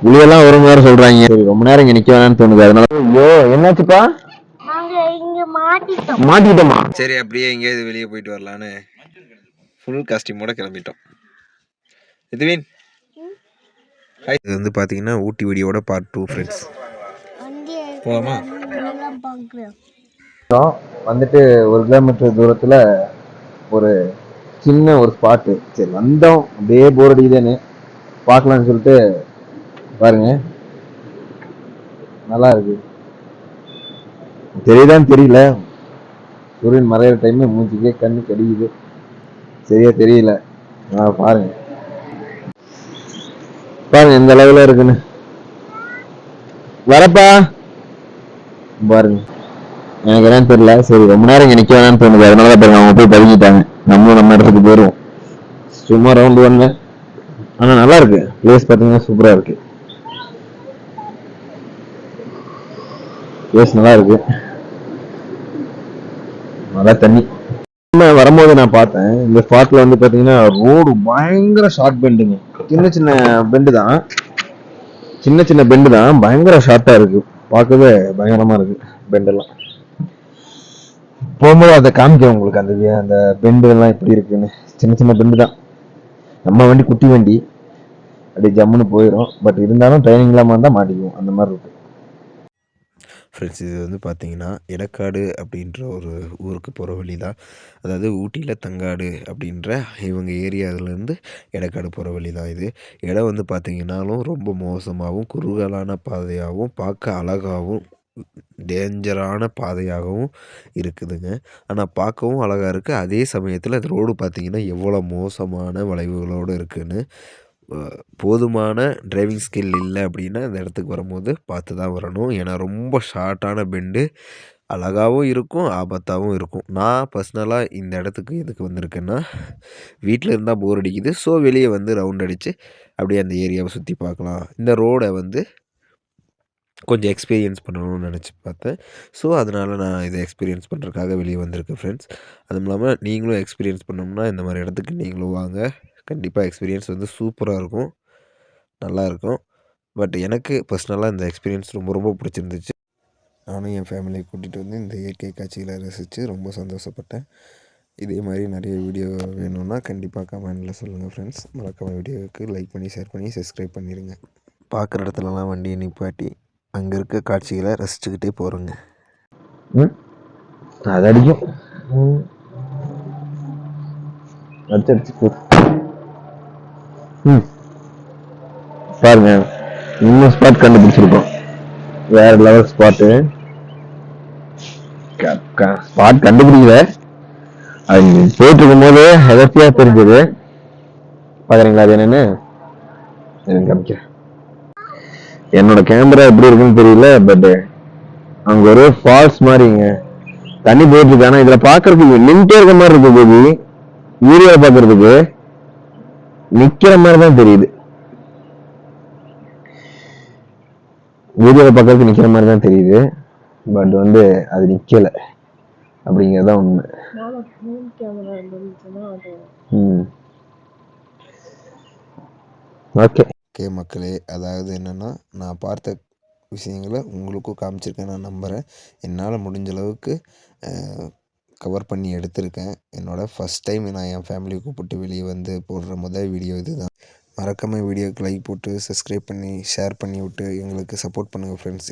புளியெல்லாம் ஒரு மணி நேரம் சொல்றாங்க. சரி ரொம்ப நேரம் இங்க நிக்க வேணாம்னு தோணுது. அதனால ஐயோ என்னாச்சுப்பா? மாட்டிக்கிட்டோமா? சரி அப்படியே எங்கேயாவது வெளியே போயிட்டு வரலான்னு ஃபுல் காஸ்டியூமோட கிளம்பிட்டோம். இதுவின் இது வந்து பார்த்தீங்கன்னா ஊட்டி வீடியோட பார்ட் 2 ஃப்ரெண்ட்ஸ். போலாமா? வந்துட்டு 1 கிலோமீட்டர் தூரத்துல ஒரு சின்ன ஒரு ஸ்பாட்டு. சரி வந்தோம், அப்படியே போர் அடிக்குதுன்னு பார்க்கலான்னு சொல்லிட்டு பாருங்க, நல்லா இருக்கு. தெரியுதான்னு தெரியல, சூரியன் மறையிற டைம்ல மூஞ்சிக்கே கண்ணு கடிக்குது, சரியா தெரியல. பாருங்க பாருங்க எந்த அளவுல இருக்குன்னு. வரப்பா பாருங்க. எனக்கு என்னன்னு தெரியல, சரி ரொம்ப நேரம் இங்க நிக்க வேணாம்னு தோணுது. அதனாலதான் பாருங்க அவங்க போய் பதுங்கிட்டாங்க. நம்ம இடத்துக்கு போயிருவோம். சும்மா ரவுண்டு வந்தேன். ஆனா நல்லா இருக்கு பிளேஸ், பாத்தீங்கன்னா சூப்பரா இருக்கு. பிளேஸ் நல்லா இருக்கு, நல்லா தண்ணி. வரும்போது நான் பார்த்தேன் இந்த ஸ்பாட்ல வந்து பாத்தீங்கன்னா ரோடு பயங்கர ஷார்ட் பெண்டுங்க. சின்ன சின்ன பெண்டு தான், சின்ன சின்ன பெண்டு தான், பயங்கர ஷார்ட்டா இருக்கு. பார்க்கவே பயங்கரமா இருக்கு பெண்டெல்லாம். போகும்போது அதை காமிக்கிறேன் உங்களுக்கு, அந்த அந்த பெண்டு எல்லாம் எப்படி இருக்குன்னு. சின்ன சின்ன பெண்டு தான். நம்ம வண்டி குட்டி வண்டி, அப்படி ஜம்முன்னு போயிடும். பட் இருந்தாலும் ட்ரைனிங் இல்லாமல் இருந்தால் மாட்டிக்குவோம், அந்த மாதிரி இருக்கு. ஃப்ரெண்ட்ஸ் இது வந்து பார்த்தீங்கன்னா எடக்காடு அப்படின்ற ஒரு ஊருக்கு போகிற வழி தான். அதாவது ஊட்டியில் தங்காடு அப்படின்ற இவங்க ஏரியாவிலேருந்து எடக்காடு போகிற வழி தான் இது. இடம் வந்து பார்த்தீங்கன்னாலும் ரொம்ப மோசமாகவும் குறுகலான பாதையாகவும் பார்க்க அழகாகவும் டேஞ்சரான பாதையாகவும் இருக்குதுங்க. ஆனால் பார்க்கவும் அழகாக இருக்குது. அதே சமயத்தில் அது ரோடு பார்த்தீங்கன்னா எவ்வளோ மோசமான வளைவுகளோடு இருக்குதுன்னு. போதுமான டிரைவிங் ஸ்கில் இல்லை அப்படின்னா இந்த இடத்துக்கு வரும்போது பார்த்து தான் வரணும். ஏன்னா ரொம்ப ஷார்ட்டான பெண்டு, அழகாகவும் இருக்கும் ஆபத்தாகவும் இருக்கும். நான் பர்சனலாக இந்த இடத்துக்கு எதுக்கு வந்திருக்கேன்னா, வீட்டில் இருந்தால் போர் அடிக்குது. ஸோ வெளியே வந்து ரவுண்ட் அடித்து அப்படியே அந்த ஏரியாவை சுற்றி பார்க்கலாம், இந்த ரோடை வந்து கொஞ்சம் எக்ஸ்பீரியன்ஸ் பண்ணணும்னு நினச்சி பார்த்தேன். ஸோ அதனால் நான் இதை எக்ஸ்பீரியன்ஸ் பண்ணுறதுக்காக வெளியே வந்திருக்கேன் ஃப்ரெண்ட்ஸ். அதுவும் இல்லாமல் நீங்களும் எக்ஸ்பீரியன்ஸ் பண்ணணும்னா இந்த மாதிரி இடத்துக்கு நீங்களும் வாங்க. கண்டிப்பாக எக்ஸ்பீரியன்ஸ் வந்து சூப்பராக இருக்கும், நல்லாயிருக்கும். பட் எனக்கு பர்சனலாக இந்த எக்ஸ்பீரியன்ஸ் ரொம்ப ரொம்ப பிடிச்சிருந்துச்சு. நானும் என் ஃபேமிலியை கூட்டிகிட்டு வந்து இந்த இயற்கை காட்சிகளை ரசித்து ரொம்ப சந்தோஷப்பட்டேன். இதே மாதிரி நிறைய வீடியோ வேணும்னா கண்டிப்பாக கமெண்டில் சொல்லுங்கள் ஃப்ரெண்ட்ஸ். மறக்காம வீடியோவுக்கு லைக் பண்ணி ஷேர் பண்ணி சப்ஸ்கிரைப் பண்ணிடுங்க. பார்க்குற இடத்துலலாம் வண்டியை நிப்பாட்டி அங்கே இருக்க காட்சிகளை ரசிச்சுக்கிட்டே போகிறோங்க. அது அடிக்கும், அடிச்சு போ. பாருங்க இன்னும் ஸ்பாட் கண்டுபிடிச்சிருக்கோம், வேற லெவல் ஸ்பாட்டு. ஸ்பாட் கண்டுபிடிக்கல, அது போயிட்டு இருக்கும் போது எதர்ச்சியா தெரிஞ்சது. பாக்குறீங்களா அது என்னன்னு காமிக்கிறேன். என்னோட கேமரா எப்படி இருக்குன்னு தெரியல, பட் அங்க ஒரு ஃபால்ஸ் மாதிரிங்க தண்ணி போயிட்டு இருக்கு. ஆனா இதுல பாக்குறதுக்கு நின்றுட்டே இருக்க மாதிரி இருக்கு பேபி, வீடியோல பாக்குறதுக்கு நிக்கிற மாதிரி தான் தெரியுது. வீடியோல பாக்குறதுக்கு நிக்கிற மாதிரி தான் தெரியுது, பட் வந்து அது நிக்கல அப்படிங்கறதான் உண்மை. ஓகே மக்களே, அதாவது என்னென்னா நான் பார்த்த விஷயங்களை உங்களுக்கும் காமிச்சிருக்கேன் நான் நம்புகிறேன். என்னால் முடிஞ்ச அளவுக்கு கவர் பண்ணி எடுத்திருக்கேன். என்னோடய ஃபஸ்ட் டைம் நான் என் ஃபேமிலியை கூப்பிட்டு வெளியே வந்து போடுற முதல் வீடியோ இது தான். மறக்காமல் வீடியோவுக்கு லைக் போட்டு சப்ஸ்கிரைப் பண்ணி ஷேர் பண்ணி விட்டு எங்களுக்கு சப்போர்ட் பண்ணுங்கள் ஃப்ரெண்ட்ஸ்.